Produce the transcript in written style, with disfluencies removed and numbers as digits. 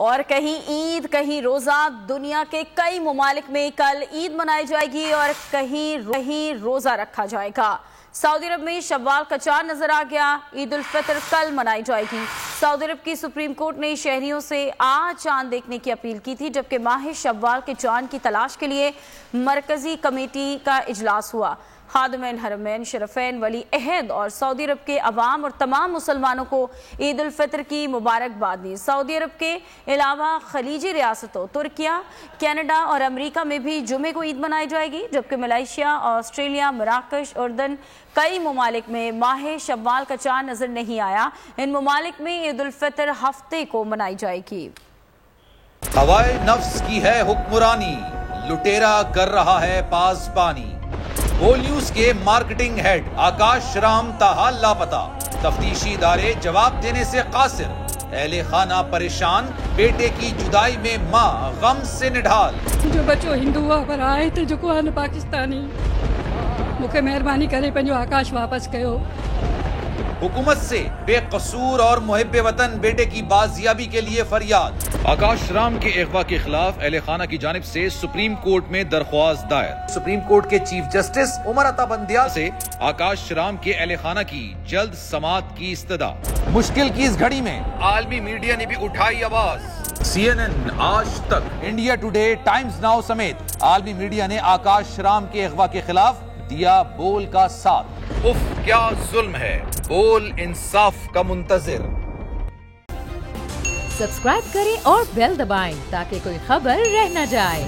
اور کہیں عید کہیں روزہ، دنیا کے کئی ممالک میں کل عید منائی جائے گی اور کہیں روزہ رکھا جائے گا۔ سعودی عرب میں شوال کا چاند نظر آ گیا۔ عید الفطر کل منائی جائے گی۔ سعودی عرب کی سپریم کورٹ نے شہریوں سے آج چاند دیکھنے کی اپیل کی تھی، جبکہ ماہ شوال کے چاند کی تلاش کے لیے مرکزی کمیٹی کا اجلاس ہوا۔ خادمین حرمین شرفین، ولی عہد اور سعودی عرب کے عوام اور تمام مسلمانوں کو عید الفطر کی مبارکباد دی۔ سعودی عرب کے علاوہ خلیجی ریاستوں ترکیہ، کینیڈا اور امریکہ میں بھی جمعے کو عید منائی جائے گی، جبکہ ملائیشیا، آسٹریلیا، مراکش، اردن کئی ممالک میں ماہ شوال کا چاند نظر نہیں آیا۔ ان ممالک میں عید الفطر ہفتے کو منائی جائے گی۔ ہوائے نفس کی ہے حکمرانی، لٹیرا کر رہا ہے پاسبانی۔ بول نیوز کے مارکیٹنگ ہیڈ آکاش رام تاحال لاپتہ، تفتیشی ادارے جواب دینے سے قاصر۔ اہل خانہ پریشان، بیٹے کی جدائی میں ماں غم سے نڈھال۔ جو بچو ہندو پر آئے تھے جو کو پاکستانی، مجھے مہربانی کرے پنجو آکاش واپس کیو۔ حکومت سے بے قصور اور محب وطن بیٹے کی بازیابی کے لیے فریاد۔ آکاش رام کے اغوا کے خلاف اہل خانہ کی جانب سے سپریم کورٹ میں درخواست دائر۔ سپریم کورٹ کے چیف جسٹس عمر عطا بندیال سے آکاش رام کے اہل خانہ کی جلد سماعت کی استدعا۔ مشکل کی اس گھڑی میں عالمی میڈیا نے بھی اٹھائی آواز۔ CNN، آج تک، انڈیا ٹوڈے، ٹائمز ناؤ سمیت عالمی میڈیا نے آکاش رام کے اغوا کے خلاف دیا بول کا ساتھ۔ اف کیا ظلم ہے، بول انصاف کا منتظر۔ سبسکرائب کریں اور بیل دبائیں تاکہ کوئی خبر رہ نہ جائے۔